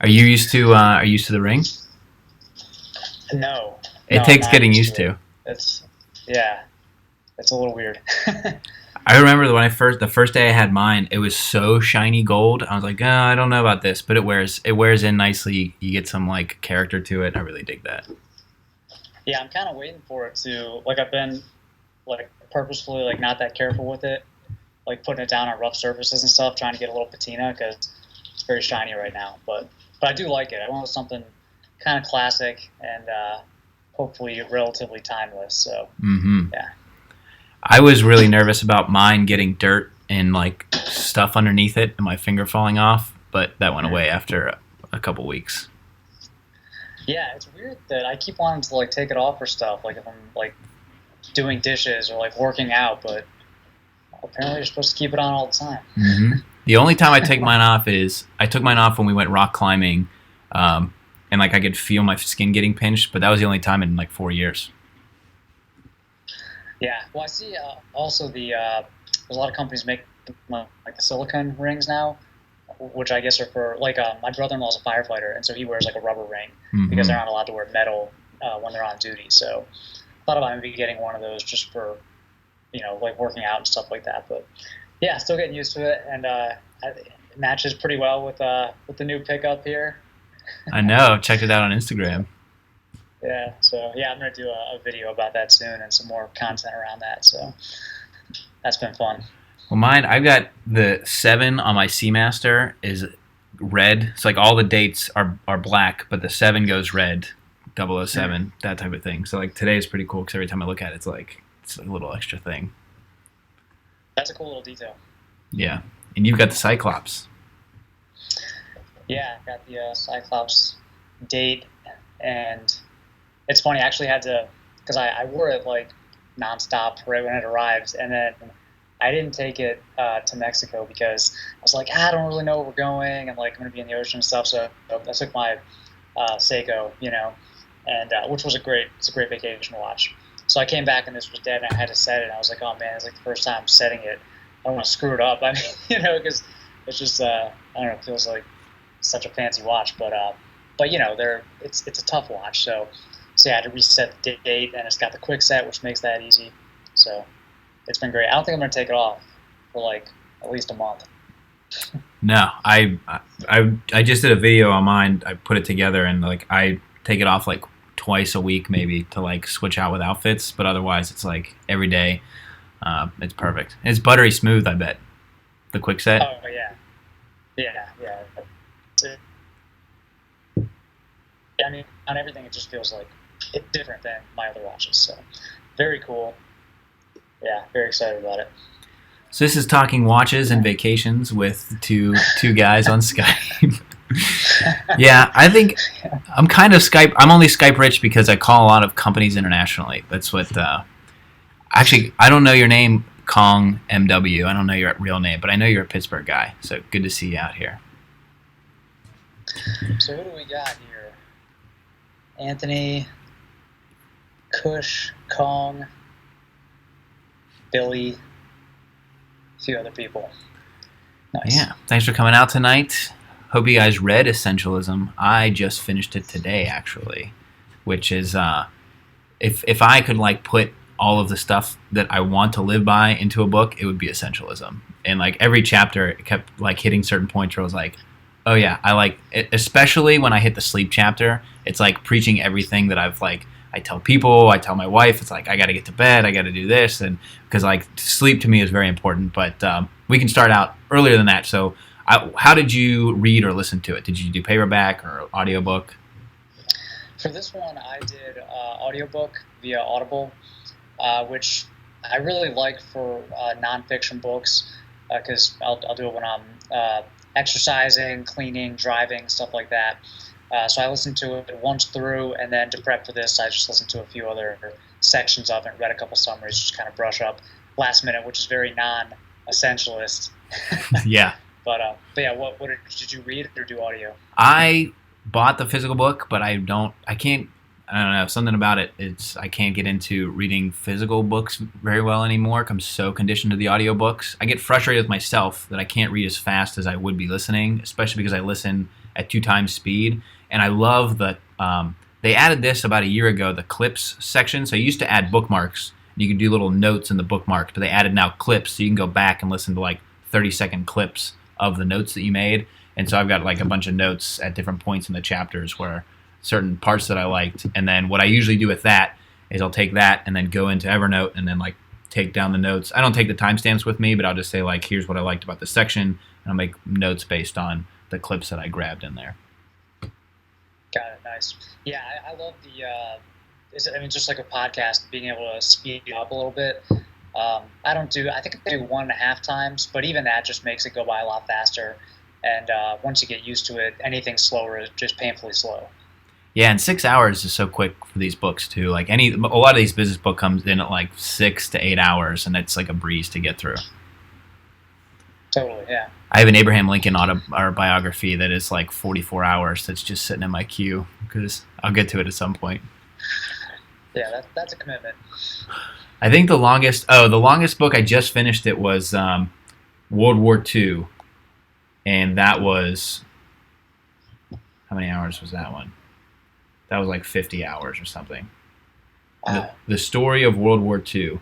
Are you used to the ring? No, It no, I'm takes not getting used used to it. to. It's yeah, it's a little weird. I remember when the first day I had mine, it was so shiny gold. I was like, I don't know about this, but it wears in nicely. You get some like character to it. I really dig that. Yeah, I'm kind of waiting for it to like. I've been like purposefully like not that careful with it, like putting it down on rough surfaces and stuff, trying to get a little patina because it's very shiny right now. But I do like it. I want something kind of classic and hopefully relatively timeless. So Hmm. yeah, I was really nervous about mine getting dirt and like stuff underneath it and my finger falling off, but that went Mhm. away after a couple weeks. Yeah. It's weird that I keep wanting to like take it off for stuff, like if I'm like doing dishes or like working out, but apparently you're supposed to keep it on all the time. Hmm. The only time I take mine off is I took mine off when we went rock climbing, um, and like I could feel my skin getting pinched, but that was the only time in like 4 years. Yeah. Well, I see. Also, there's a lot of companies make like the silicone rings now, which I guess are for like my brother-in-law's a firefighter, and so he wears like a rubber ring because Hmm. they're not allowed to wear metal when they're on duty. So I thought about maybe getting one of those just for like working out and stuff like that. But yeah, still getting used to it, and it matches pretty well with the new pickup here. I know. Checked it out on Instagram. Yeah, so yeah, I'm gonna do a video about that soon and some more content around that. So that's been fun. Well, mine, I've got the 7 on my Seamaster is red. It's like all the dates are black, but the 7 goes red, Mm. 007, that type of thing. So like today is pretty cool because every time I look at it, it's a little extra thing. That's a cool little detail. Yeah, and you've got the Cyclops. Yeah, got the Cyclops date, and it's funny. I actually had to because I wore it like nonstop right when it arrived, and then I didn't take it to Mexico because I was like, I don't really know where we're going, and like I'm gonna be in the ocean and stuff. So I took my Seiko, and which was it's a great vacation to watch. So I came back and this was dead, and I had to set it. And I was like, oh man, it's like the first time I'm setting it. I don't want to screw it up. I mean, because it's just I don't know, it feels like such a fancy watch, but it's a tough watch. So yeah, I had to reset the date, and it's got the quick set, which makes that easy. So it's been great. I don't think I'm gonna take it off for like at least a month. No, I just did a video on mine. I put it together and like I take it off like twice a week maybe to like switch out with outfits, but otherwise it's like every day. It's perfect. It's buttery smooth. I bet the quick set. Oh yeah, yeah. I mean, on everything, it just feels like it's different than my other watches. So very cool. Yeah, very excited about it. So this is talking watches and vacations with two guys on Skype. Yeah, I think I'm kind of Skype. I'm only Skype rich because I call a lot of companies internationally. That's what. Actually, I don't know your name, Kong MW. I don't know your real name, but I know you're a Pittsburgh guy. So good to see you out here. So what do we got here? Anthony, Kush, Kong, Billy, a few other people. Nice. Yeah, thanks for coming out tonight. Hope you guys read Essentialism. I just finished it today, actually, which is if I could like put all of the stuff that I want to live by into a book, it would be Essentialism. And like every chapter, it kept like hitting certain points where I was like, oh yeah, I like it, especially when I hit the sleep chapter. It's like preaching everything that I've like. I tell people, I tell my wife, it's like I got to get to bed, I got to do this, and because like sleep to me is very important. But we can start out earlier than that. So, how did you read or listen to it? Did you do paperback or audiobook? For this one, I did audiobook via Audible, which I really like for nonfiction books because I'll do it when I'm exercising, cleaning, driving, stuff like that. So I listened to it once through, and then to prep for this, I just listened to a few other sections of it, read a couple summaries, just kind of brush up last minute, which is very non-essentialist. Yeah, But yeah, what did you read or do audio? I bought the physical book, but I can't. I don't know something about it. It's I can't get into reading physical books very well anymore. I'm so conditioned to the audiobooks. I get frustrated with myself that I can't read as fast as I would be listening, especially because I listen at 2 times speed. And I love the they added this about a year ago, the clips section. So you used to add bookmarks. You could do little notes in the bookmarks, but they added now clips, so you can go back and listen to like 30-second clips of the notes that you made. And so I've got like a bunch of notes at different points in the chapters where certain parts that I liked. And then what I usually do with that is I'll take that and then go into Evernote and then like take down the notes. I don't take the timestamps with me, but I'll just say like, here's what I liked about this section, and I'll make notes based on the clips that I grabbed in there. Got it. Nice. Yeah, I love the. Just like a podcast, being able to speed it up a little bit. I don't do. I think I do 1.5 times, but even that just makes it go by a lot faster. And once you get used to it, anything slower is just painfully slow. Yeah, and 6 hours is so quick for these books too. Like a lot of these business book comes in at like 6 to 8 hours, and it's like a breeze to get through. Totally, yeah. I have an Abraham Lincoln autobiography that is like 44 hours. That's just sitting in my queue because I'll get to it at some point. Yeah, that's a commitment. I think the longest book I just finished it was World War II, and that was, how many hours was that one? That was like 50 hours or something. Wow. The story of World War II.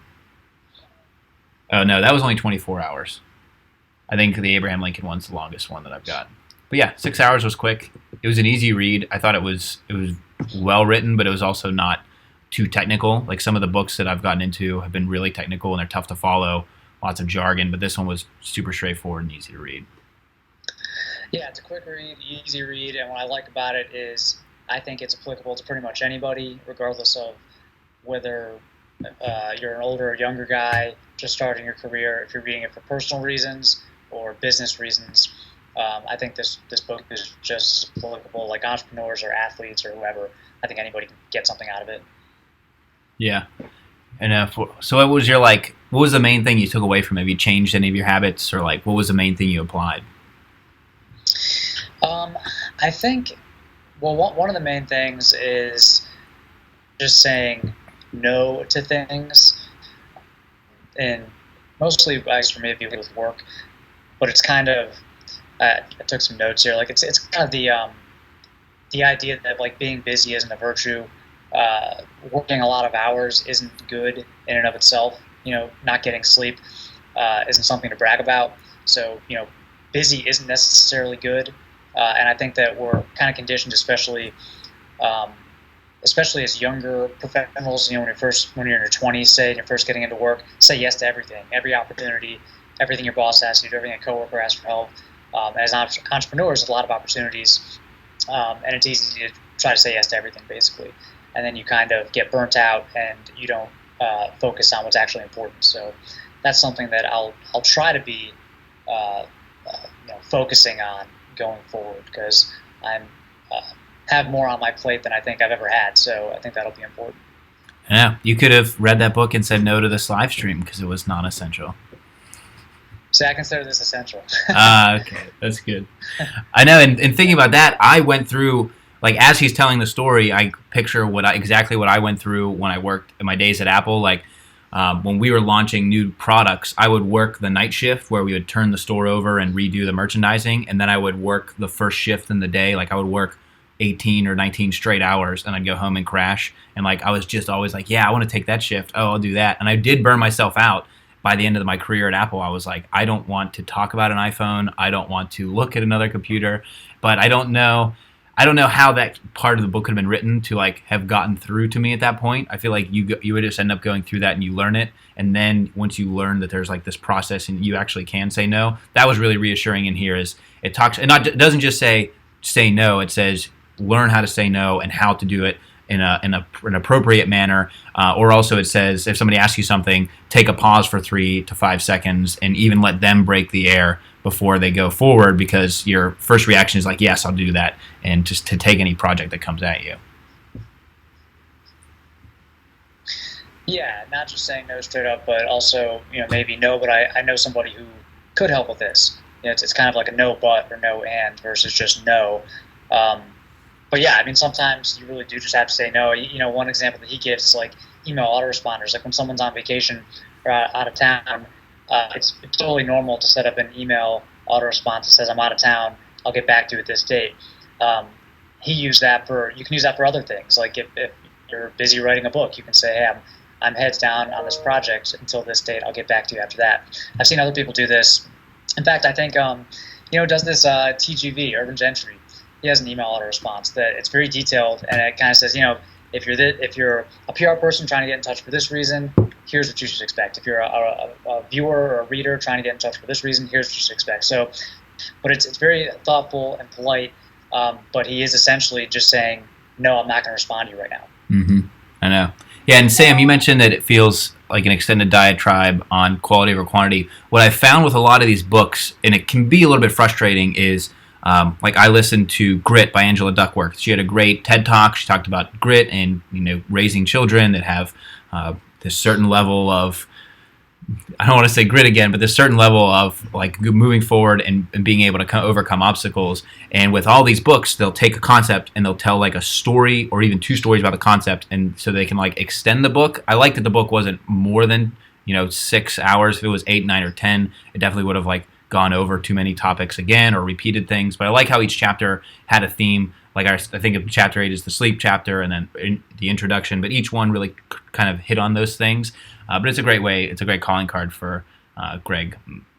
Oh no, that was only 24 hours. I think the Abraham Lincoln one's the longest one that I've got. But yeah, 6 hours was quick. It was an easy read. I thought it was well written, but it was also not too technical. Like some of the books that I've gotten into have been really technical and they're tough to follow, lots of jargon, but this one was super straightforward and easy to read. Yeah, it's a quick read, easy read, and what I like about it is I think it's applicable to pretty much anybody, regardless of whether you're an older or younger guy just starting your career, if you're reading it for personal reasons or business reasons. I think this book is just applicable, like entrepreneurs or athletes or whoever. I think anybody can get something out of it. Yeah. And so what was the main thing you took away from it? Have you changed any of your habits, or like what was the main thing you applied? I think, one of the main things is just saying no to things, and mostly, I guess, for me, it'd be with work, but it's kind of, I took some notes here. Like it's kind of the idea that like being busy isn't a virtue. Working a lot of hours isn't good in and of itself. Not getting sleep isn't something to brag about. So busy isn't necessarily good, and I think that we're kind of conditioned, especially as younger professionals. When you're in your 20s, say, and you're first getting into work, say yes to everything, every opportunity, everything your boss asks you to do, everything a coworker asks for help. As entrepreneurs, a lot of opportunities, and it's easy to try to say yes to everything, basically. And then you kind of get burnt out, and you don't focus on what's actually important. So that's something that I'll try to be focusing on going forward, because I'm have more on my plate than I think I've ever had. So I think that'll be important. Yeah, you could have read that book and said no to this live stream because it was non-essential. See, I consider this essential. Okay, that's good. I know, and thinking about that, I went through, like, as he's telling the story, I picture exactly what I went through when I worked in my days at Apple. Like, when we were launching new products, I would work the night shift where we would turn the store over and redo the merchandising, and then I would work the first shift in the day. Like, I would work 18 or 19 straight hours, and I'd go home and crash. And, like, I was just always like, yeah, I want to take that shift. Oh, I'll do that. And I did burn myself out. By the end of my career at Apple, I was like, I don't want to talk about an iPhone. I don't want to look at another computer. But I don't know how that part of the book could have been written to like have gotten through to me at that point. I feel like you would just end up going through that and you learn it. And then once you learn that there's like this process and you actually can say no, that was really reassuring in here. Is it talks, and it doesn't just say no. It says learn how to say no and how to do it in an appropriate manner, or also it says if somebody asks you something, take a pause for 3 to 5 seconds and even let them break the air before they go forward, because your first reaction is like, yes, I'll do that, and just to take any project that comes at you. Yeah, not just saying no straight up, but also maybe no, but I know somebody who could help with this. It's kind of like a no but or no and versus just no. But yeah, I mean, sometimes you really do just have to say no. One example that he gives is like email autoresponders. Like when someone's on vacation or out of town, it's totally normal to set up an email autorespond that says, I'm out of town, I'll get back to you at this date. um, he used that for, you can use that for other things. Like if you're busy writing a book, you can say, hey, I'm heads down on this project until this date. I'll get back to you after that. I've seen other people do this. In fact, I think, does this TGV, Urban Gentry. He has an email auto response that it's very detailed, and it kind of says, if you're a PR person trying to get in touch for this reason, here's what you should expect. If you're a viewer or a reader trying to get in touch for this reason, here's what you should expect. So, but it's very thoughtful and polite. But he is essentially just saying, no, I'm not going to respond to you right now. Mm-hmm. I know. Yeah, and Sam, you mentioned that it feels like an extended diatribe on quality over quantity. What I found with a lot of these books, and it can be a little bit frustrating, is like I listened to Grit by Angela Duckworth. She had a great TED Talk. She talked about grit and raising children that have this certain level of, I don't want to say grit again, but there's certain level of like moving forward and being able to overcome obstacles. And with all these books, they'll take a concept and they'll tell like a story or even two stories about the concept, and so they can like extend the book. I like that the book wasn't more than 6 hours. If it was 8, 9, or 10, it definitely would have like gone over too many topics again or repeated things. But I like how each chapter had a theme. Like I think of chapter 8 is the sleep chapter, and then the introduction. But each one really kind of hit on those things. But it's a great way. It's a great calling card for Greg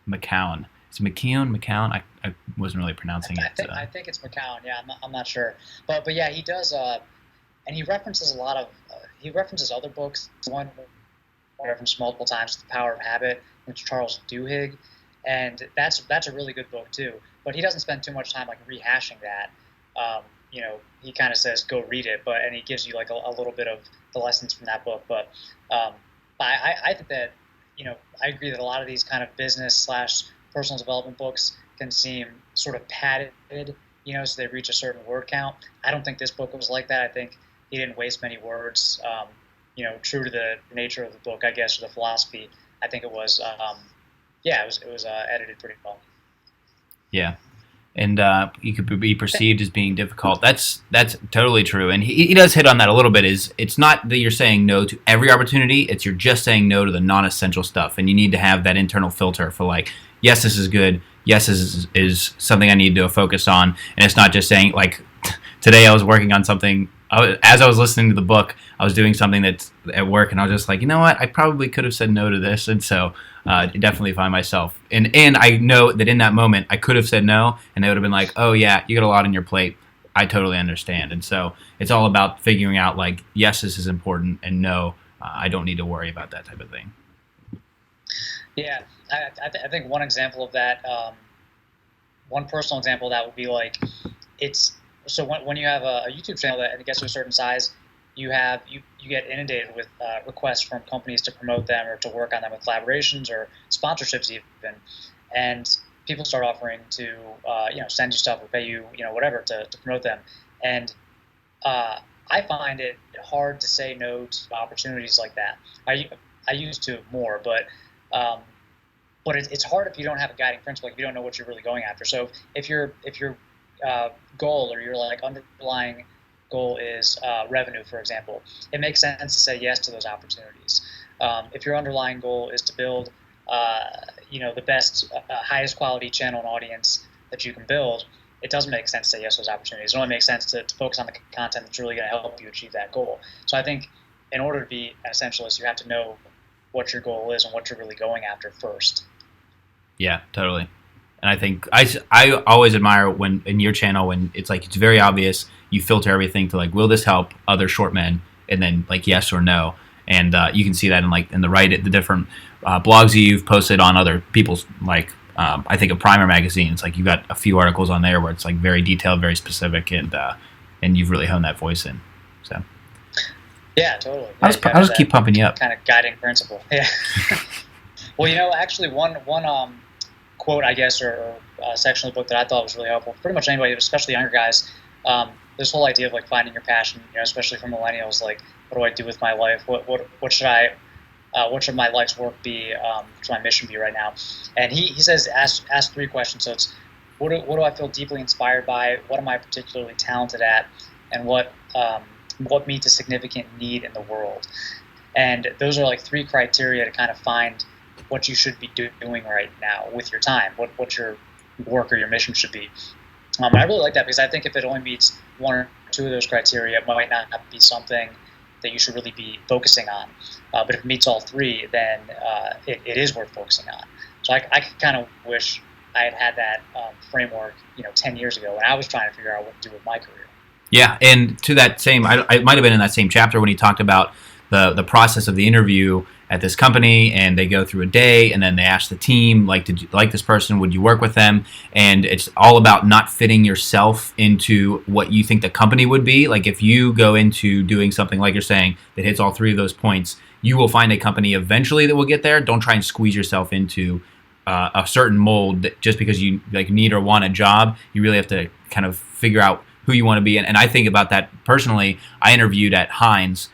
McKeown. Is it McKeown? I wasn't really pronouncing it. I think it's McKeown. Yeah, I'm not sure. But yeah, he does. And he references a lot of. He references other books. One referenced multiple times, The Power of Habit, which Charles Duhigg, and that's a really good book too. But he doesn't spend too much time like rehashing that. He kind of says go read it, and he gives you like a little bit of the lessons from that book. But I think that I agree that a lot of these kind of business / personal development books can seem sort of padded, so they reach a certain word count. I don't think this book was like that. I think he didn't waste many words. True to the nature of the book, I guess, or the philosophy. I think it was, it was edited pretty well. Yeah. And he could be perceived as being difficult. That's totally true. And he does hit on that a little bit. It's not that you're saying no to every opportunity. It's you're just saying no to the non-essential stuff. And you need to have that internal filter for like, yes, this is good. Yes, this is something I need to focus on. And it's not just saying like, today I was working on something. As I was listening to the book, I was doing something that's at work, and I was just like, you know what? I probably could have said no to this. And so definitely find myself. And I know that in that moment, I could have said no, and they would have been like, oh, yeah, you got a lot on your plate. I totally understand. And so it's all about figuring out, like, yes, this is important, and no, I don't need to worry about that type of thing. Yeah, I think one example of that, one personal example of that would be like, so when you have a YouTube channel that gets to a certain size, you get inundated with requests from companies to promote them or to work on them with collaborations or sponsorships even, and people start offering to send you stuff or pay you whatever to promote them, and I find it hard to say no to opportunities like that. I used to more, but it's hard if you don't have a guiding principle, if you don't know what you're really going after. So if your goal or your like underlying goal is revenue, for example, it makes sense to say yes to those opportunities. If your underlying goal is to build the best, highest quality channel and audience that you can build, it doesn't make sense to say yes to those opportunities. It only makes sense to focus on the content that's really going to help you achieve that goal. So I think in order to be an essentialist, you have to know what your goal is and what you're really going after first. Yeah, totally. And I think I always admire when in your channel, when it's like it's very obvious, you filter everything to like, will this help other short men, and then like yes or no. And you can see that in the different blogs you've posted on other people's, like I think of Primer magazine. It's like you've got a few articles on there where it's like very detailed, very specific, and you've really honed that voice in. So yeah, totally. I'll just keep pumping you up. Kind of guiding principle. Yeah. Well, actually one quote, I guess, or section of the book that I thought was really helpful for pretty much anybody, especially younger guys. This whole idea of like finding your passion, especially for millennials, like what do I do with my life? What should my life's work be? What should my mission be right now? And he says ask 3 questions. So it's what do I feel deeply inspired by? What am I particularly talented at? And what meets a significant need in the world? And those are like 3 criteria to kind of find what you should be doing right now with your time, what your work or your mission should be. I really like that because I think if it only meets one or two of those criteria, it might not be something that you should really be focusing on. But if it meets all three, then it is worth focusing on. So I kind of wish I had that framework, 10 years ago when I was trying to figure out what to do with my career. Yeah, and to that same, I might have been in that same chapter when he talked about the process of the interview at this company, and they go through a day, and then they ask the team, like, did you like this person? Would you work with them? And it's all about not fitting yourself into what you think the company would be. Like, if you go into doing something like you're saying that hits all three of those points, you will find a company eventually that will get there. Don't try and squeeze yourself into a certain mold that just because you like need or want a job. You really have to kind of figure out who you want to be. And I think about that personally. I interviewed at Heinz.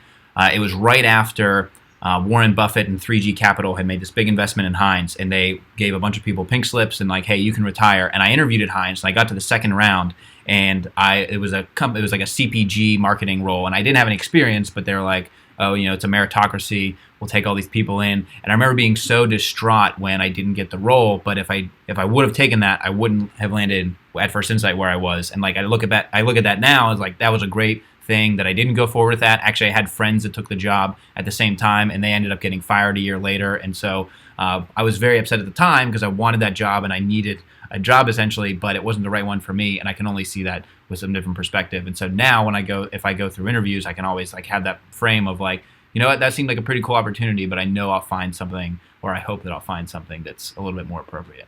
It was right after Warren Buffett and 3G Capital had made this big investment in Heinz, and they gave a bunch of people pink slips and like, hey, you can retire. And I interviewed at Heinz, and I got to the second round, and it was like a CPG marketing role, and I didn't have any experience, but they were like, oh, it's a meritocracy. We'll take all these people in. And I remember being so distraught when I didn't get the role. But if I would have taken that, I wouldn't have landed at First Insight where I was. And like I look at that now, it's like that was a great thing that I didn't go forward with that. Actually, I had friends that took the job at the same time, and they ended up getting fired a year later. And so I was very upset at the time because I wanted that job and I needed a job essentially, but it wasn't the right one for me, and I can only see that with some different perspective. And so now when if I go through interviews, I can always like have that frame of like, you know what, that seemed like a pretty cool opportunity, but I know I'll find something, or I hope that I'll find something that's a little bit more appropriate.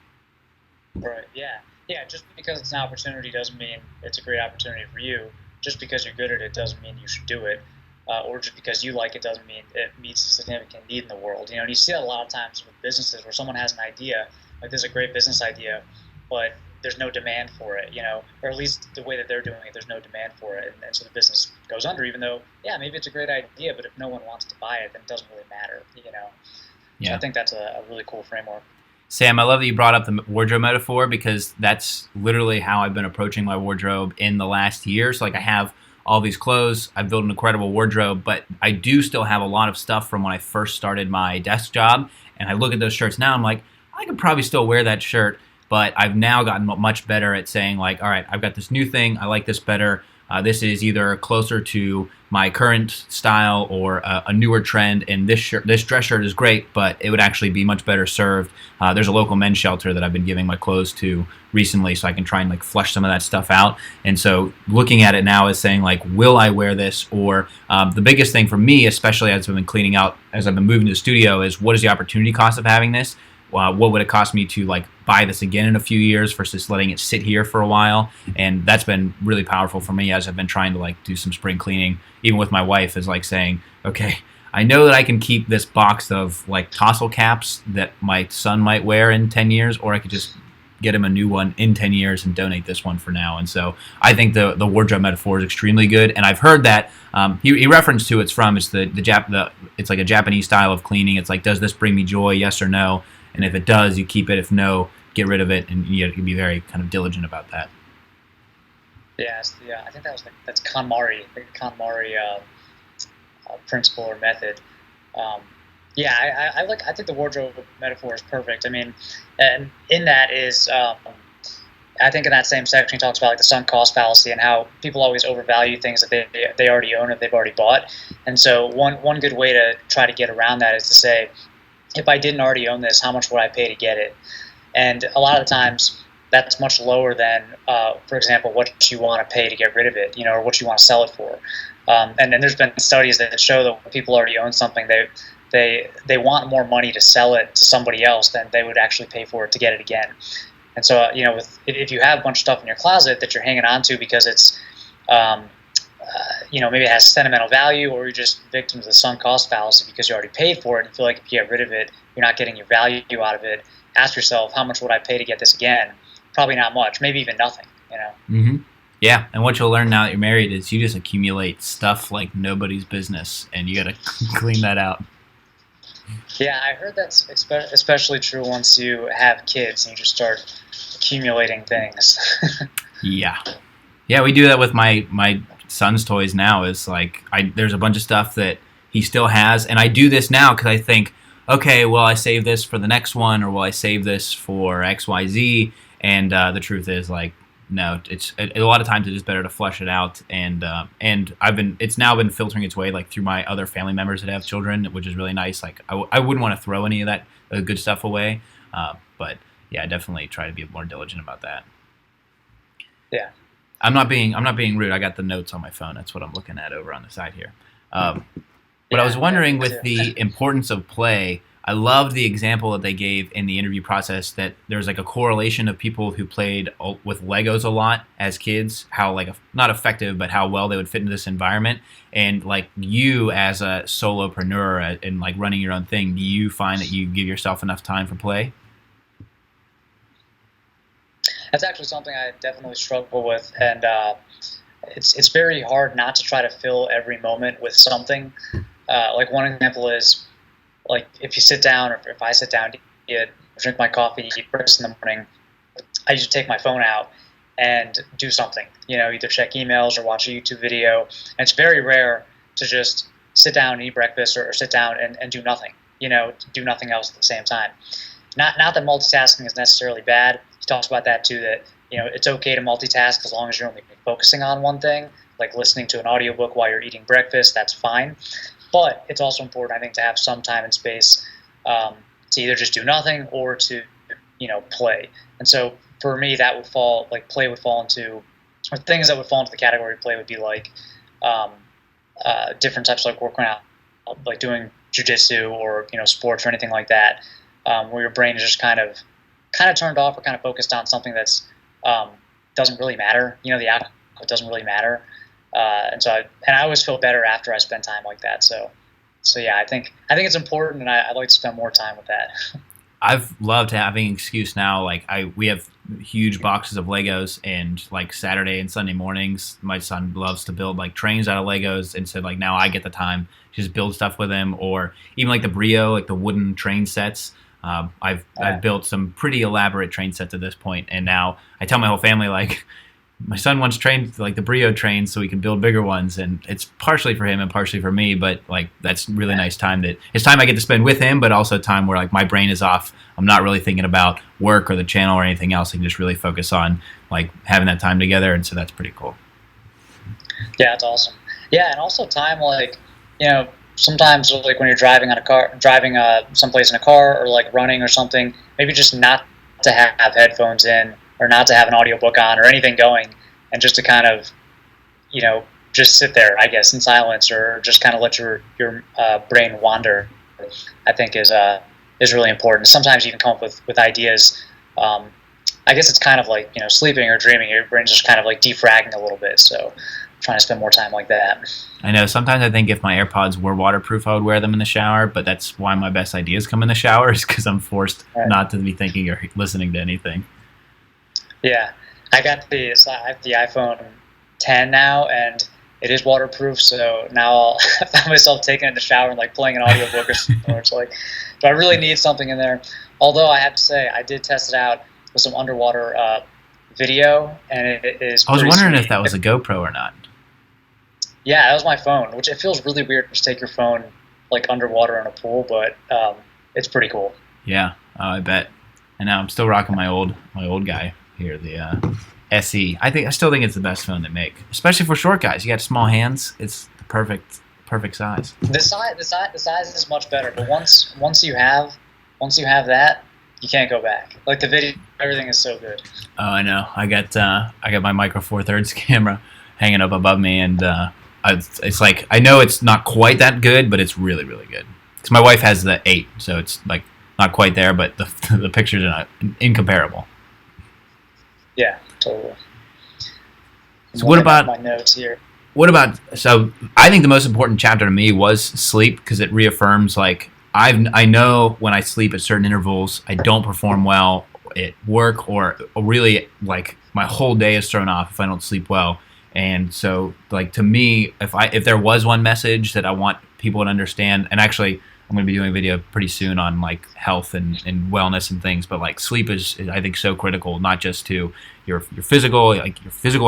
Right. Yeah. Yeah. Just because it's an opportunity doesn't mean it's a great opportunity for you. Just because you're good at it doesn't mean you should do it. Or just because you like it doesn't mean it meets a significant need in the world. And you see that a lot of times with businesses where someone has an idea, like this is a great business idea, but there's no demand for it, or at least the way that they're doing it, there's no demand for it. And so the business goes under, even though, yeah, maybe it's a great idea, but if no one wants to buy it, then it doesn't really matter, Yeah. So I think that's a really cool framework. Sam, I love that you brought up the wardrobe metaphor because that's literally how I've been approaching my wardrobe in the last year. So like I have all these clothes, I've built an incredible wardrobe, but I do still have a lot of stuff from when I first started my desk job. And I look at those shirts now, I'm like, I could probably still wear that shirt, but I've now gotten much better at saying like, all right, I've got this new thing, I like this better. This is either closer to my current style or a newer trend, and this dress shirt is great, but it would actually be much better served. There's a local men's shelter that I've been giving my clothes to recently, so I can try and like flush some of that stuff out. And so looking at it now is saying like, will I wear this? Or the biggest thing for me, especially as I've been cleaning out, as I've been moving to the studio, is what is the opportunity cost of having this? What would it cost me to like buy this again in a few years versus letting it sit here for a while? And that's been really powerful for me as I've been trying to like do some spring cleaning, even with my wife, is like saying, okay, I know that I can keep this box of like tassel caps that my son might wear in 10 years, or I could just get him a new one in 10 years and donate this one for now. And so I think the wardrobe metaphor is extremely good. And I've heard that he referenced who it's from. It's it's like a Japanese style of cleaning. It's like, does this bring me joy? Yes or no? And if it does, you keep it. If no, get rid of it. And you can be very kind of diligent about that. Yeah, I think that's KonMari, the KonMari principle or method. I think the wardrobe metaphor is perfect. I mean, and in that is, I think in that same section he talks about like the sunk cost fallacy and how people always overvalue things that they already own or they've already bought. And so one good way to try to get around that is to say, if I didn't already own this, how much would I pay to get it? And a lot of the times that's much lower than, for example, what you want to pay to get rid of it, or what you want to sell it for. And then there's been studies that show that when people already own something, they want more money to sell it to somebody else than they would actually pay for it to get it again. And so, if you have a bunch of stuff in your closet that you're hanging on to because it's, maybe it has sentimental value, or you're just victim to the sunk cost fallacy because you already paid for it and feel like if you get rid of it, you're not getting your value out of it. Ask yourself, how much would I pay to get this again? Probably not much, maybe even nothing, Mm-hmm. Yeah, and what you'll learn now that you're married is you just accumulate stuff like nobody's business, and you got to clean that out. Yeah, I heard that's especially true once you have kids and you just start accumulating things. Yeah, we do that with my son's toys now. Is like there's a bunch of stuff that he still has, and I do this now because I think, okay, well, I save this for the next one, or will I save this for XYZ? And the truth is, like, no, a lot of times it is better to flush it out, and it's now been filtering its way like through my other family members that have children, which is really nice. Like I wouldn't want to throw any of that good stuff away, but yeah, I definitely try to be more diligent about that. Yeah. I'm not being rude. I got the notes on my phone. That's what I'm looking at over on the side here. But I was wondering, with the importance of play, I loved the example that they gave in the interview process that there's like a correlation of people who played with Legos a lot as kids, how like not effective, but how well they would fit into this environment. And like you as a solopreneur and like running your own thing, do you find that you give yourself enough time for play? That's actually something I definitely struggle with, and it's very hard not to try to fill every moment with something. Like one example is, like if you sit down, or if I sit down to eat, drink my coffee, eat breakfast in the morning, I usually take my phone out and do something. Either check emails or watch a YouTube video. And it's very rare to just sit down and eat breakfast, or sit down and do nothing. Do nothing else at the same time. Not that multitasking is necessarily bad. He talks about that too, that it's okay to multitask as long as you're only focusing on one thing, like listening to an audiobook while you're eating breakfast. That's fine. But it's also important, I think, to have some time and space to either just do nothing or to play. And so for me, that would fall, like play would fall into, or things that would fall into the category of play would be like different types of like working out, like doing jujitsu or sports or anything like that, where your brain is just kind of turned off or kind of focused on something that's doesn't really matter. The outcome doesn't really matter. And I always feel better after I spend time like that. So yeah, I think it's important, and I'd like to spend more time with that. I've loved having an excuse now. Like we have huge boxes of Legos, and like Saturday and Sunday mornings, my son loves to build like trains out of Legos, and so like now I get the time to just build stuff with him, or even like the Brio, like the wooden train sets. I've built some pretty elaborate train sets at this point, and now I tell my whole family, like, my son wants trains like the Brio trains so we can build bigger ones, and it's partially for him and partially for me, but like that's really nice time that it's time I get to spend with him, but also time where like my brain is off. I'm not really thinking about work or the channel or anything else. I can just really focus on like having that time together, and so that's pretty cool. Yeah, it's awesome. Yeah, and also time, like, sometimes like when you're driving someplace in a car, or like running or something, maybe just not to have headphones in, or not to have an audiobook on or anything going, and just to kind of just sit there, I guess, in silence, or just kind of let your brain wander, I think is really important. Sometimes you can come up with ideas. I guess it's kind of like sleeping or dreaming, your brain's just kind of like defragging a little bit, so trying to spend more time like that. I know sometimes I think if my AirPods were waterproof, I would wear them in the shower, but that's why my best ideas come in the shower, is because I'm forced not to be thinking or listening to anything. Yeah, I have the iPhone 10 now, and it is waterproof, so now I find myself taking it in the shower and like playing an audiobook or something. It's like, do I really need something in there? Although I have to say, I did test it out with some underwater video, and it is. I was wondering if that was a GoPro or not. Yeah, that was my phone, which it feels really weird to just take your phone like underwater in a pool, but it's pretty cool. Yeah, I bet. And now I'm still rocking my old guy here, the SE. I still think it's the best phone they make, especially for short guys. You got small hands; it's the perfect size. The size is much better, but once you have that, you can't go back. Like the video, everything is so good. Oh, I know. I got my Micro Four Thirds camera hanging up above me, and it's like, I know it's not quite that good, but it's really, really good. Because my wife has the 8, so it's like not quite there, but the pictures are not incomparable. Yeah, totally. So what about my notes here? So I think the most important chapter to me was sleep, because it reaffirms like I know when I sleep at certain intervals, I don't perform well at work, or really like my whole day is thrown off if I don't sleep well. And so, like, to me, if there was one message that I want people to understand, and actually I'm going to be doing a video pretty soon on like health and wellness and things, but like sleep is I think so critical, not just to your physical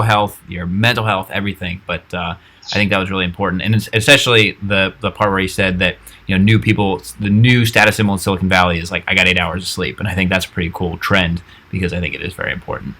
health, your mental health, everything. But I think that was really important, and especially the part where he said that new people, the new status symbol in Silicon Valley is like, I got 8 hours of sleep, and I think that's a pretty cool trend, because I think it is very important.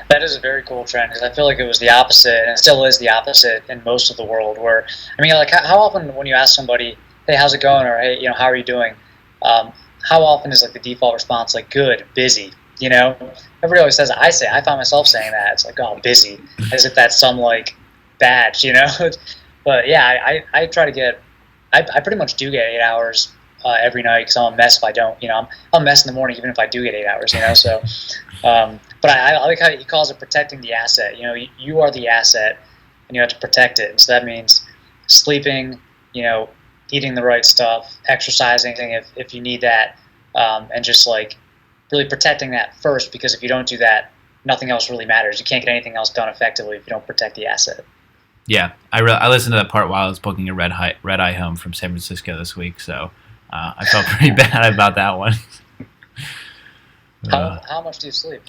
That is a very cool trend because I feel like it was the opposite, and it still is the opposite in most of the world. Where I mean, like how often when you ask somebody, "Hey, how's it going?" or "Hey, how are you doing?" Um, how often is like the default response like "good," "busy"? Everybody always says. I find myself saying that. It's like, "Oh, busy," as if that's some like badge. But yeah, I try to get. I pretty much do get 8 hours every night because I'm a mess if I don't. I'm a mess in the morning even if I do get 8 hours. So. But I like how he calls it protecting the asset. You are the asset, and you have to protect it. And so that means sleeping, eating the right stuff, exercising if you need that, and just like really protecting that first. Because if you don't do that, nothing else really matters. You can't get anything else done effectively if you don't protect the asset. Yeah, I listened to that part while I was booking a red eye home from San Francisco this week, so I felt pretty bad about that one. How much do you sleep?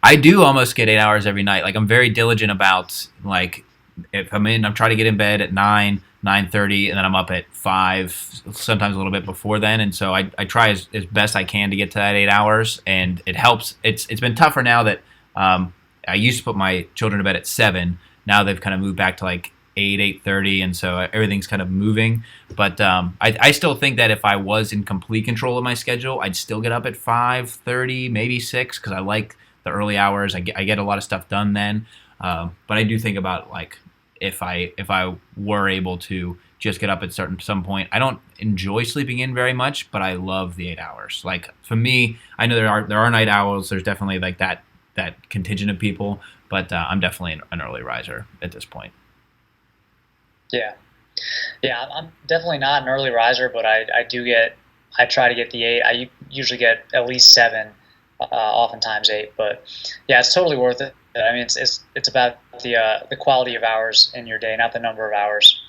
I do almost get 8 hours every night. Like I'm very diligent about like if I'm trying to get in bed at 9:30, and then I'm up at 5, sometimes a little bit before then. And so I try as best I can to get to that 8 hours, and it helps. It's been tougher now that I used to put my children to bed at 7. Now they've kind of moved back to like 8:30, and so everything's kind of moving. But I still think that if I was in complete control of my schedule, I'd still get up at 5:30, maybe 6, because I like the early hours. I get a lot of stuff done then. But I do think about like if I were able to just get up at some point. I don't enjoy sleeping in very much, but I love the 8 hours. Like for me, I know there are night owls. There's definitely like that contingent of people, but I'm definitely an early riser at this point. Yeah, yeah, I'm definitely not an early riser, but I try to get the 8. I usually get at least 7, oftentimes 8. But yeah, it's totally worth it. I mean, it's about the quality of hours in your day, not the number of hours.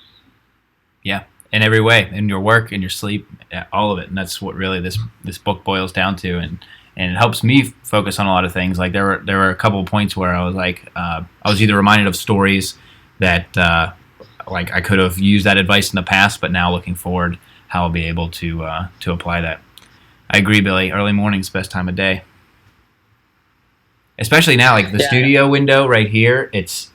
Yeah, in every way, in your work, in your sleep, all of it, and that's what really this book boils down to, and it helps me focus on a lot of things. Like there were a couple of points where I was like, I was either reminded of stories that like I could have used that advice in the past, but now looking forward, how I'll be able to apply that. I agree, Billy. Early morning's best time of day. Especially now, like the Yeah, studio window right here, it's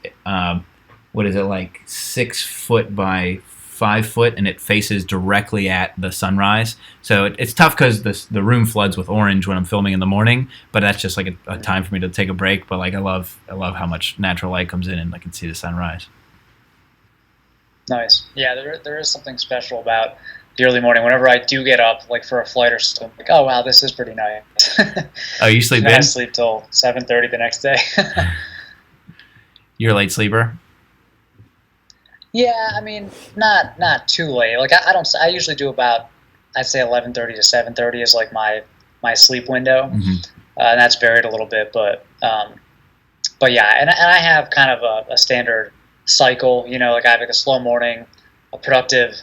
what is it, like 6 foot by 5 foot, and it faces directly at the sunrise. So it's tough because the room floods with orange when I'm filming in the morning. But that's just like a time for me to take a break. But like I love how much natural light comes in, and I can see the sunrise. nice. Yeah, there is something special about the early morning. Whenever I do get up, like for a flight or something, like, oh wow, this is pretty nice. Oh, you sleep And then I in? sleep till 7:30 the next day. You're a late sleeper. Yeah, I mean, not too late. Like I don't. I usually do about, I'd say 11:30 to 7:30 is like my sleep window, and that's varied a little bit, but yeah, and I have kind of a standard cycle. Like I have like a slow morning, a productive,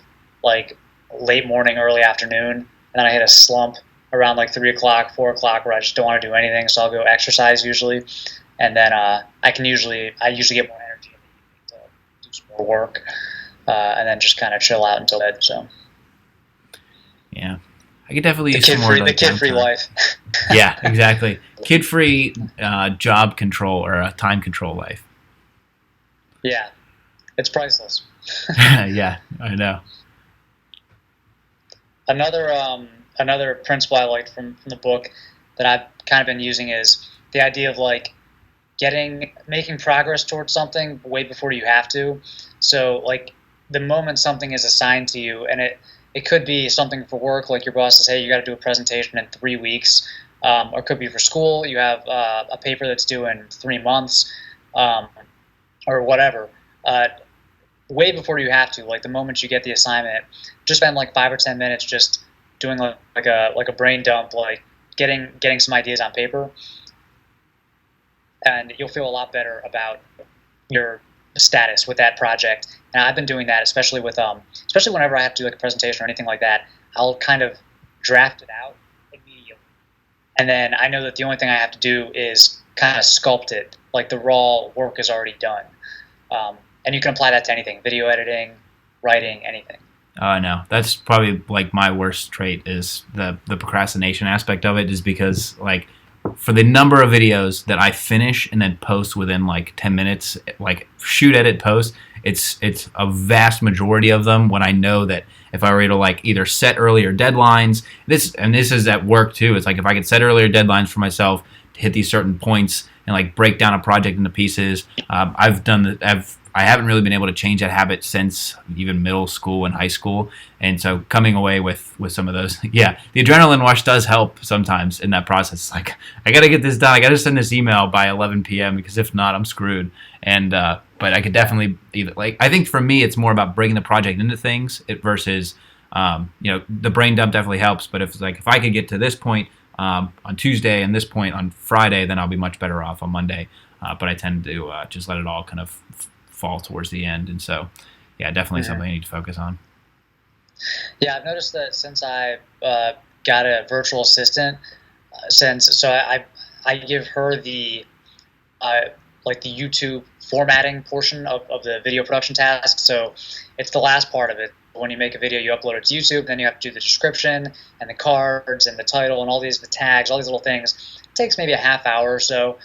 like late morning, early afternoon, and then I hit a slump around like 3 o'clock, 4 o'clock, where I just don't want to do anything. So I'll go exercise usually, and then I usually get more energy in the evening to do some more work, and then just kind of chill out until bed. So Yeah, I could definitely use some more the like kid free downtime. life. Yeah, exactly. Kid-free job control or time control life. Yeah, it's priceless. Yeah, I know. Another principle I liked from the book that I've kind of been using is the idea of like making progress towards something way before you have to. So like the moment something is assigned to you, and it could be something for work, like your boss says, hey, you got to do a presentation in 3 weeks, or it could be for school, you have a paper that's due in 3 months, um, or whatever. Way before you have to, like the moment you get the assignment, just spend like 5 or 10 minutes just doing like a brain dump, like getting some ideas on paper, and you'll feel a lot better about your status with that project. And I've been doing that, especially whenever I have to do like a presentation or anything like that. I'll kind of draft it out immediately, and then I know that the only thing I have to do is kind of sculpt it. Like the raw work is already done, and you can apply that to anything: video editing, writing, anything. Oh no, that's probably like my worst trait is the procrastination aspect of it. Is because like for the number of videos that I finish and then post within like 10 minutes, like shoot, edit, post, it's a vast majority of them when I know that if I were to like either set earlier deadlines, this is at work too. It's like if I could set earlier deadlines for myself to hit these certain points and like break down a project into pieces. I haven't really been able to change that habit since even middle school and high school. And so coming away with some of those, yeah, the adrenaline rush does help sometimes in that process. It's like, I got to get this done. I got to send this email by 11 p.m. because if not, I'm screwed. And, but I could definitely either, like, I think for me, it's more about breaking the project into things versus, the brain dump definitely helps. But if I could get to this point on Tuesday and this point on Friday, then I'll be much better off on Monday. But I tend to just let it all kind of fall towards the end, and so definitely something I need to focus on. Yeah, I've noticed that since I got a virtual assistant, I give her the like the YouTube formatting portion of the video production task. So it's the last part of it. When you make a video, you upload it to YouTube, then you have to do the description and the cards and the title and the tags, all these little things. It takes maybe a half hour or so.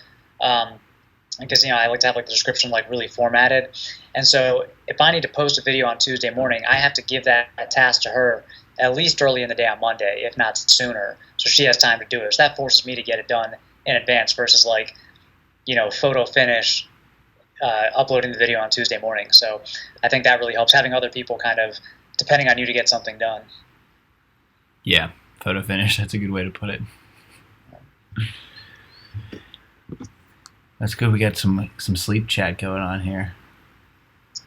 Because I like to have like the description like really formatted, and so if I need to post a video on Tuesday morning, I have to give that task to her at least early in the day on Monday, if not sooner, so she has time to do it. So that forces me to get it done in advance versus like photo finish, uploading the video on Tuesday morning. So I think that really helps, having other people kind of depending on you to get something done. Yeah, photo finish. That's a good way to put it. That's good. We got some sleep chat going on here.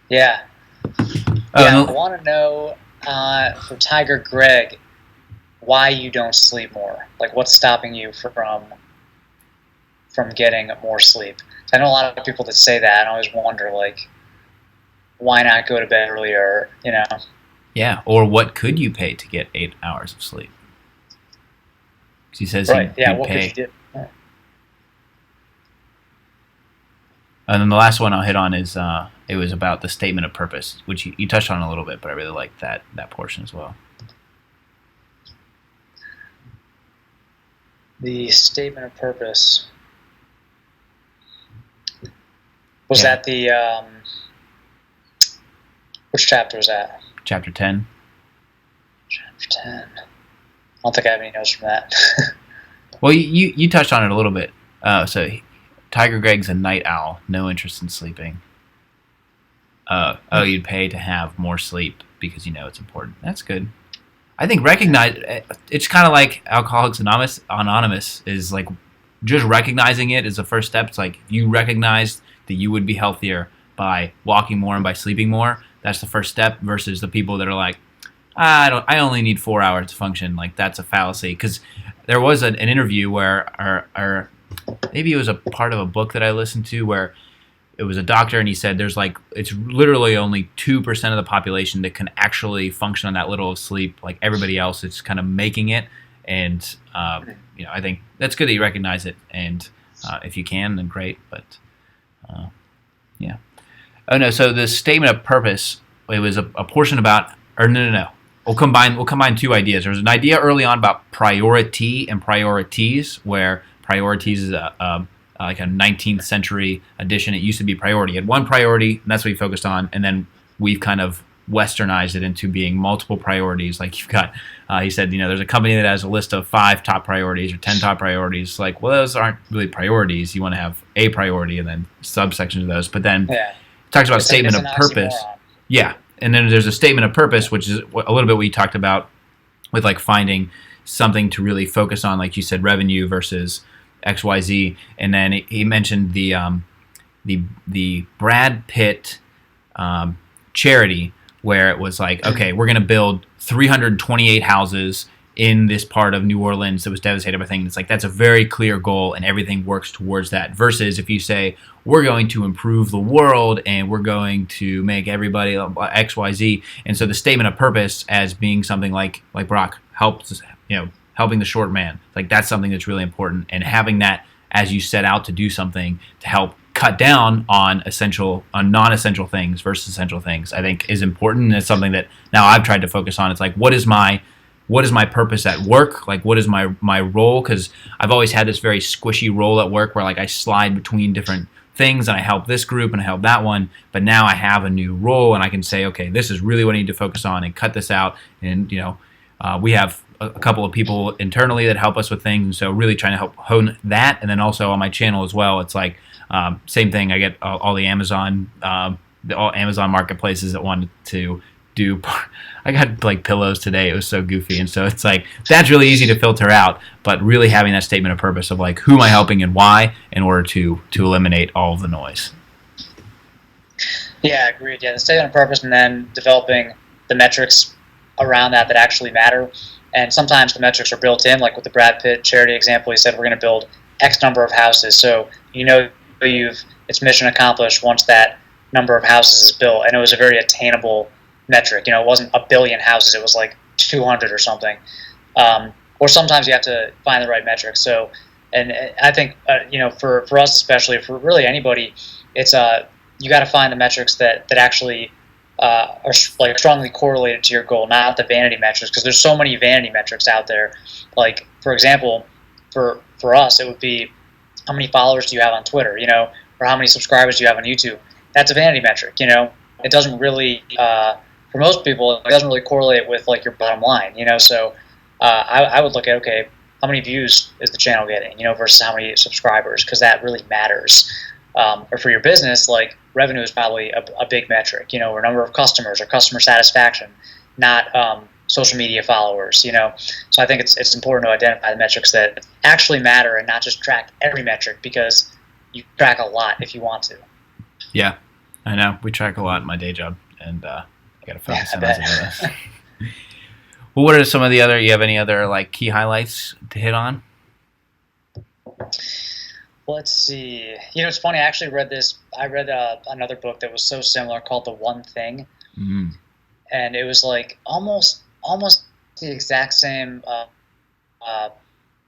Yeah. I want to know for Tiger Greg why you don't sleep more. Like, what's stopping you from getting more sleep? I know a lot of people that say that, and I always wonder, like, why not go to bed earlier? Yeah. Or what could you pay to get 8 hours of sleep? Because he says right. he'd What pay. could you do? And then the last one I'll hit on is it was about the statement of purpose, which you touched on a little bit, but I really liked that portion as well. The statement of purpose. Was that the which chapter was that? Chapter 10. Chapter 10. I don't think I have any notes from that. Well, you touched on it a little bit. So Tiger Greg's a night owl, no interest in sleeping. You'd pay to have more sleep because it's important. That's good. I think it's kind of like Alcoholics Anonymous is like just recognizing it is the first step. It's like you recognize that you would be healthier by walking more and by sleeping more. That's the first step versus the people that are like, I only need 4 hours to function. Like, that's a fallacy. Because there was an interview where maybe it was a part of a book that I listened to where it was a doctor and he said it's literally only 2% of the population that can actually function on that little of sleep. Like, everybody else is kind of making it. And, I think that's good that you recognize it. And if you can, then great. But, yeah. Oh, no. So the statement of purpose, it was a portion about, or no. We'll combine two ideas. There was an idea early on about priority and priorities, where priorities is like a 19th century edition. It used to be priority. It had one priority, and that's what we focused on, and then we've kind of westernized it into being multiple priorities. Like, you've got, he said, there's a company that has a list of 5 top priorities or 10 top priorities. Like, well, those aren't really priorities. You want to have a priority and then subsections of those. But then it talks about statement of purpose. Yeah. And then there's a statement of purpose, which is a little bit what you talked about with like finding something to really focus on, like you said, revenue versus XYZ. And then he mentioned the Brad Pitt charity, where it was like, okay, we're going to build 328 houses in this part of New Orleans that was devastated by things. It's like, that's a very clear goal and everything works towards that. Versus if you say, we're going to improve the world and we're going to make everybody XYZ. And so the statement of purpose as being something like Brock helps, helping the short man. Like, that's something that's really important. And having that as you set out to do something to help cut down on non-essential things versus essential things, I think is important. And it's something that now I've tried to focus on. It's like, what is my what is my purpose at work? Like, what is my role? Because I've always had this very squishy role at work where like I slide between different things and I help this group and I help that one. But now I have a new role and I can say, okay, this is really what I need to focus on and cut this out. And we have a couple of people internally that help us with things, and so really trying to help hone that. And then also on my channel as well, it's like same thing. I get all the Amazon marketplaces that wanted to do. I got like pillows today. It was so goofy, and so it's like that's really easy to filter out. But really having that statement of purpose of like who am I helping and why, in order to eliminate all of the noise. Yeah, agreed. Yeah, the statement of purpose, and then developing the metrics around that actually matter. And sometimes the metrics are built in, like with the Brad Pitt charity example. He said we're going to build X number of houses, so it's mission accomplished once that number of houses is built, and it was a very attainable metric. It wasn't a billion houses; it was like 200 or something. Or sometimes you have to find the right metric. So, and I think for us especially, for really anybody, it's you got to find the metrics that actually are like strongly correlated to your goal, not the vanity metrics, because there's so many vanity metrics out there. Like for example, for us, it would be how many followers do you have on Twitter, or how many subscribers do you have on YouTube. That's a vanity metric. It doesn't really for most people, it doesn't really correlate with like your bottom line. So I would look at, okay, how many views is the channel getting, versus how many subscribers, because that really matters. Or for your business, like revenue is probably a big metric, or number of customers or customer satisfaction, not social media followers, So I think it's important to identify the metrics that actually matter and not just track every metric, because you track a lot if you want to. Yeah, I know. We track a lot in my day job, and I got to focus on this. Well, what are some of the other? You have any other like key highlights to hit on? Let's see. It's funny. I actually read this. I read another book that was so similar called The One Thing, and it was like almost the exact same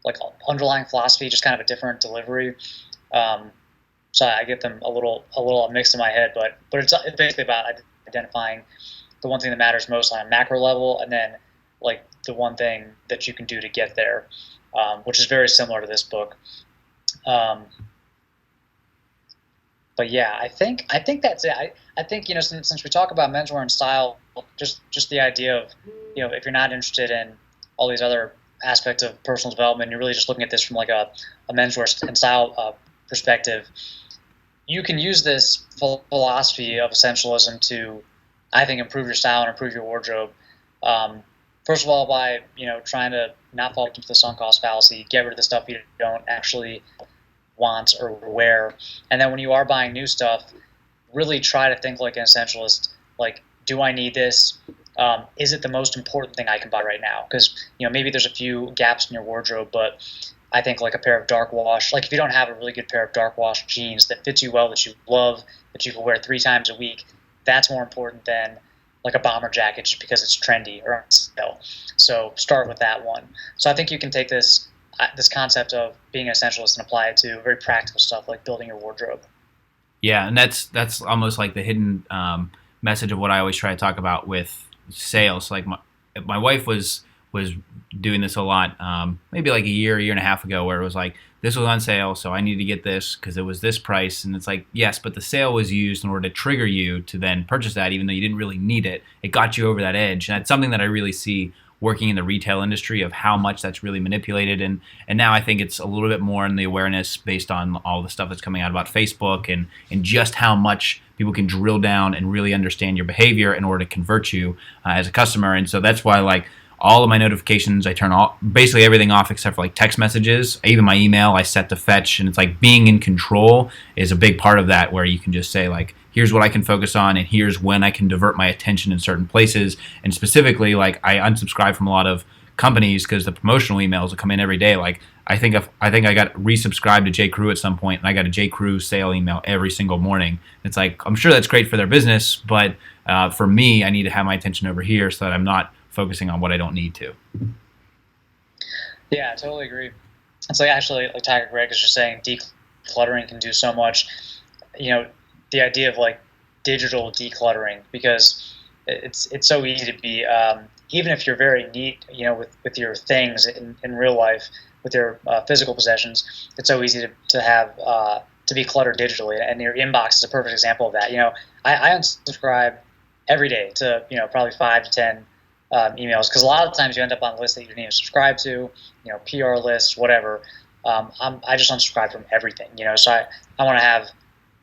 like underlying philosophy, just kind of a different delivery. So I get them a little mixed in my head, but it's basically about identifying the one thing that matters most on a macro level, and then like the one thing that you can do to get there, which is very similar to this book. But yeah, I think that's it. I think since we talk about menswear and style, just the idea of if you're not interested in all these other aspects of personal development, you're really just looking at this from like a menswear and style perspective. You can use this philosophy of essentialism to, I think, improve your style and improve your wardrobe. First of all, by trying to not fall into the sunk cost fallacy, get rid of the stuff you don't actually want or wear, and then when you are buying new stuff, really try to think like an essentialist. Like, do I need this? Is it the most important thing I can buy right now? Because maybe there's a few gaps in your wardrobe, but I think like a pair of dark wash, like if you don't have a really good pair of dark wash jeans that fits you well, that you love, that you can wear 3 times a week, that's more important than like a bomber jacket just because it's trendy or on sale. So start with that one. So I think you can take this concept of being an essentialist and apply it to very practical stuff like building your wardrobe. Yeah, and that's almost like the hidden message of what I always try to talk about with sales. Like my wife was doing this a lot, maybe like a year and a half ago, where it was like, this was on sale, so I need to get this because it was this price. And it's like, yes, but the sale was used in order to trigger you to then purchase that, even though you didn't really need it. It got you over that edge. And that's something that I really see working in the retail industry, of how much that's really manipulated. And now I think it's a little bit more in the awareness based on all the stuff that's coming out about Facebook and just how much people can drill down and really understand your behavior in order to convert you as a customer. And so that's why, like, all of my notifications, I turn basically everything off except for like text messages. Even my email, I set to fetch. And it's like being in control is a big part of that, where you can just say like, here's what I can focus on, and here's when I can divert my attention in certain places. And specifically, like, I unsubscribe from a lot of companies because the promotional emails will come in every day. Like I think I got resubscribed to J. Crew at some point, and I got a J. Crew sale email every single morning. It's like, I'm sure that's great for their business, but for me, I need to have my attention over here so that I'm not focusing on what I don't need to. Yeah, I totally agree. It's like, actually, like Tiger Greg is just saying, decluttering can do so much. The idea of like digital decluttering, because it's so easy to be, even if you're very neat, with your things in real life, with your physical possessions, it's so easy to have to be cluttered digitally, and your inbox is a perfect example of that. I unsubscribe every day to probably 5 to 10 emails, because a lot of times you end up on lists that you didn't even subscribe to, PR lists, whatever. I just unsubscribe from everything, so I want to have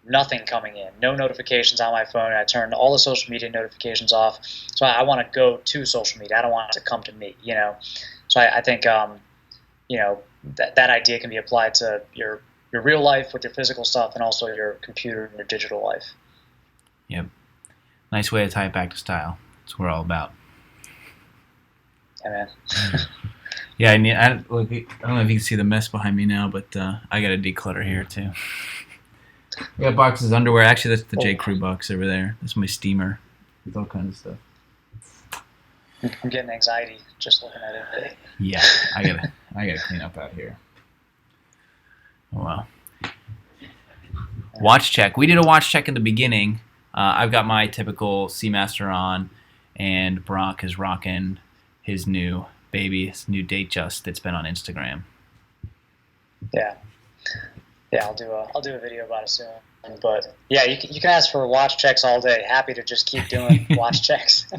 nothing coming in, no notifications on my phone. I turn all the social media notifications off. So I want to go to social media. I don't want it to come to me, So I think, that idea can be applied to your real life with your physical stuff, and also your computer and your digital life. Yep. Nice way to tie it back to style. That's what we're all about. Yeah, man. Yeah, I don't know if you can see the mess behind me now, but I got to declutter here too. I got boxes of underwear. Actually, that's the J. Crew box over there. That's my steamer with all kinds of stuff. I'm getting anxiety just looking at it. Yeah, I gotta clean up out here. Oh wow. Watch check. We did a watch check in the beginning. I've got my typical Seamaster on, and Brock is rocking his new baby, his new Datejust that's been on Instagram. Yeah. Yeah, I'll do a video about it soon. But yeah, you can ask for watch checks all day. Happy to just keep doing watch checks.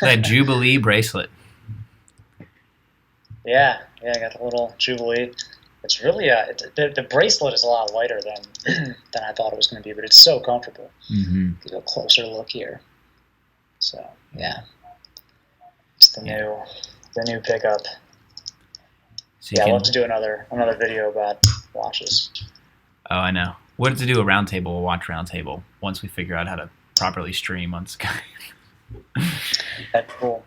That Jubilee bracelet. Yeah, I got the little Jubilee. It's really the bracelet is a lot lighter than I thought it was going to be, but it's so comfortable. Mm-hmm. Give a closer look here. So yeah, it's the new pickup. So I'll have to do another video about watches. Oh, I know. What to do a watch roundtable once we figure out how to properly stream on Skype. That's cool.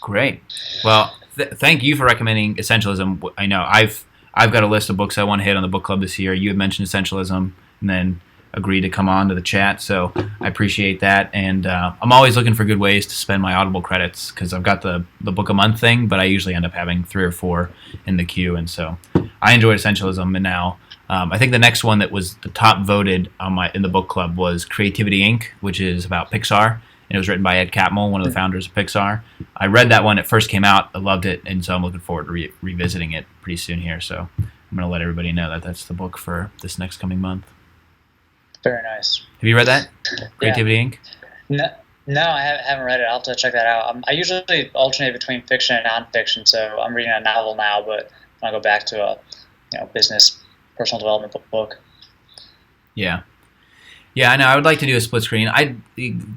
Great. Well, thank you for recommending Essentialism. I know I've got a list of books I want to hit on the book club this year. You had mentioned Essentialism, and then agreed to come on to the chat, so I appreciate that. And I'm always looking for good ways to spend my Audible credits, because I've got the book a month thing, but I usually end up having 3 or 4 in the queue, and so I enjoyed Essentialism. And now I think the next one that was the top voted in the book club was Creativity Inc., which is about Pixar. And it was written by Ed Catmull, one of the founders of Pixar. I read that when it first came out. I loved it, and so I'm looking forward to revisiting it pretty soon here. So I'm going to let everybody know that that's the book for this next coming month. Very nice. Have you read that? Creativity Inc.? No, I haven't read it. I'll have to check that out. I usually alternate between fiction and nonfiction, so I'm reading a novel now, but I'll go back to a business, personal development book. Yeah. Yeah, I know. I would like to do a split screen.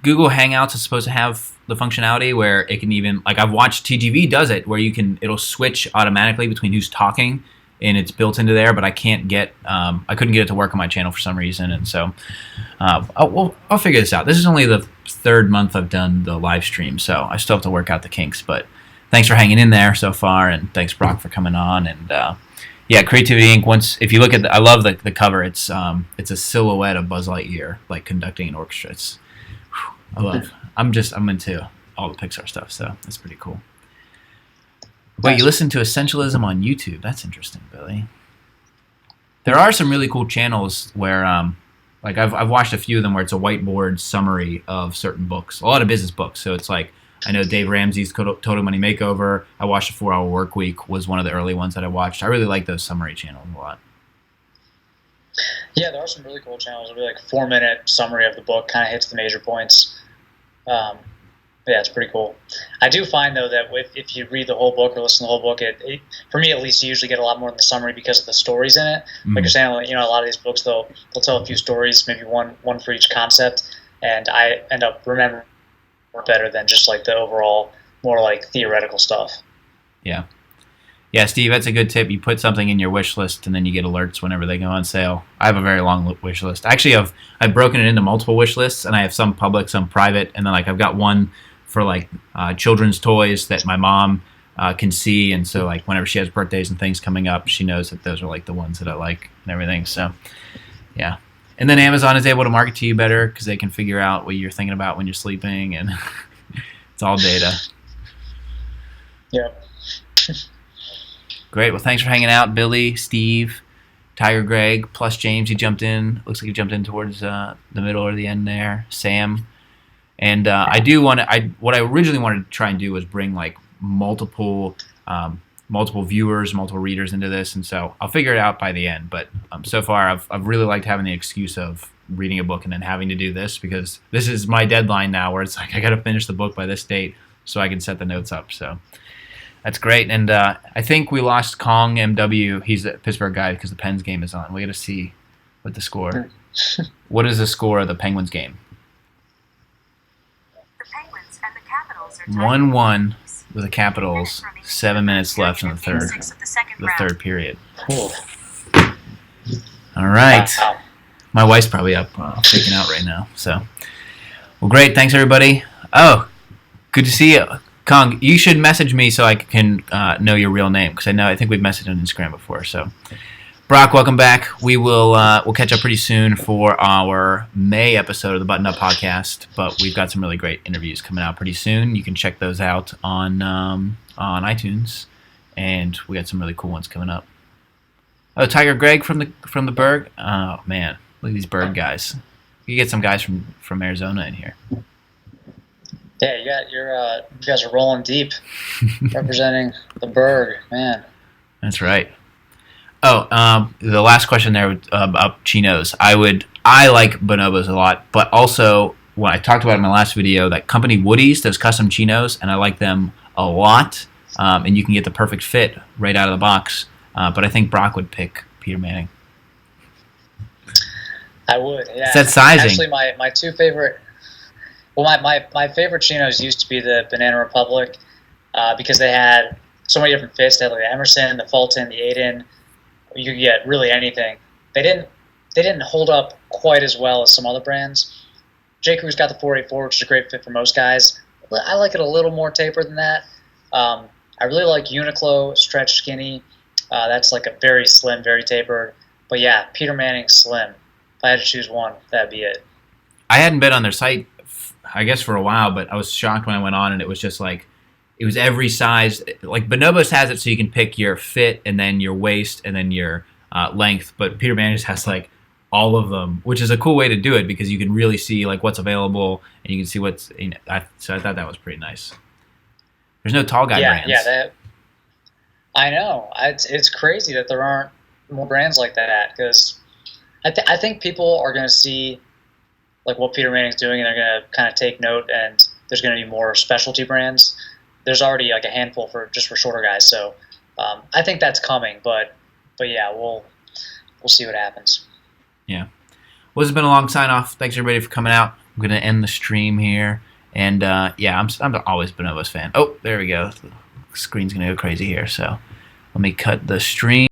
Google Hangouts is supposed to have the functionality where it can even, like, I've watched TGV does it, where it'll switch automatically between who's talking, and it's built into there. But I couldn't get it to work on my channel for some reason, and so I'll figure this out. This is only the 3rd month I've done the live stream, so I still have to work out the kinks. But thanks for hanging in there so far, and thanks Brock for coming on. And yeah, Creativity Inc. I love the cover. It's a silhouette of Buzz Lightyear, like conducting an orchestra. I'm into all the Pixar stuff, so that's pretty cool. Wait, you listen to Essentialism on YouTube? That's interesting, Billy. There are some really cool channels where, like I've watched a few of them where it's a whiteboard summary of certain books, a lot of business books. So it's like, I know Dave Ramsey's Total Money Makeover. I watched A 4-Hour Work Week, was one of the early ones that I watched. I really like those summary channels a lot. Yeah, there are some really cool channels. It'll be like 4-minute summary of the book, kind of hits the major points. Yeah, it's pretty cool. I do find, though, that if you read the whole book or listen to the whole book, it for me at least, you usually get a lot more in the summary because of the stories in it. Mm-hmm. Like you're saying, a lot of these books, they'll tell a few stories, maybe one for each concept, and I end up remembering better than just like the overall more like theoretical stuff. Yeah, Steve, that's a good tip. You put something in your wish list, and then you get alerts whenever they go on sale. I have a very long wish list. Actually, I've broken it into multiple wish lists, and I have some public, some private, and then like I've got one for like children's toys that my mom can see, and so like whenever she has birthdays and things coming up, she knows that those are like the ones that I like and everything. So yeah. And then Amazon is able to market to you better because they can figure out what you're thinking about when you're sleeping, and it's all data. Yep. Great. Well, thanks for hanging out, Billy, Steve, Tiger Greg, plus James. You jumped in. Looks like you jumped in towards the middle or the end there. Sam. And I do want to. What I originally wanted to try and do was bring like multiple viewers, multiple readers into this, and so I'll figure it out by the end. But so far, I've really liked having the excuse of reading a book and then having to do this, because this is my deadline now, where it's like I got to finish the book by this date so I can set the notes up. So that's great. And I think we lost Kong MW. He's a Pittsburgh guy because the Pens game is on. We got to see what the score. What is the score of the Penguins game? 1-1 with the Capitals. 7 minutes left in the third period. Cool. All right. Wow. My wife's probably up freaking out right now. So, well, great. Thanks, everybody. Oh, good to see you. Kong, you should message me so I can know your real name, because I think we've messaged on Instagram before. So, Brock, welcome back. We'll catch up pretty soon for our May episode of the Button Up Podcast, but we've got some really great interviews coming out pretty soon. You can check those out on iTunes, and we got some really cool ones coming up. Oh, Tiger Greg from the Berg. Oh man, look at these Berg guys. You get some guys from Arizona in here. Yeah, you guys are rolling deep, representing the Berg, man. That's right. Oh, the last question there about chinos. I like bonobos a lot, but also when I talked about in my last video, that company Woody's does custom chinos, and I like them a lot. And you can get the perfect fit right out of the box. But I think Brock would pick Peter Manning. I would, yeah. It's that sizing. Actually, my two favorite. Well, my favorite chinos used to be the Banana Republic, because they had so many different fits. They had like the Emerson, the Fulton, the Aiden. You could get really anything. They didn't hold up quite as well as some other brands. J. Crew's got the 484, which is a great fit for most guys. I like it a little more tapered than that. I really like Uniqlo Stretch Skinny. That's like a very slim, very tapered. But yeah, Peter Manning Slim. If I had to choose one, that'd be it. I hadn't been on their site, I guess, for a while, but I was shocked when I went on, and it was just like, it was every size. Like Bonobos has it so you can pick your fit and then your waist and then your length, but Peter Manning just has like all of them, which is a cool way to do it because you can really see like what's available and you can see what's. So I thought that was pretty nice. There's no tall guy brands. Yeah, I know. It's crazy that there aren't more brands like that, because I think people are going to see like what Peter Manning's doing, and they're going to kind of take note, and there's going to be more specialty brands. There's already like a handful for shorter guys, so I think that's coming. But yeah, we'll see what happens. Yeah. Well, this has been a long sign off. Thanks everybody for coming out. I'm going to end the stream here, and yeah, I'm always Bonobos fan. Oh, there we go. The screen's going to go crazy here, so let me cut the stream.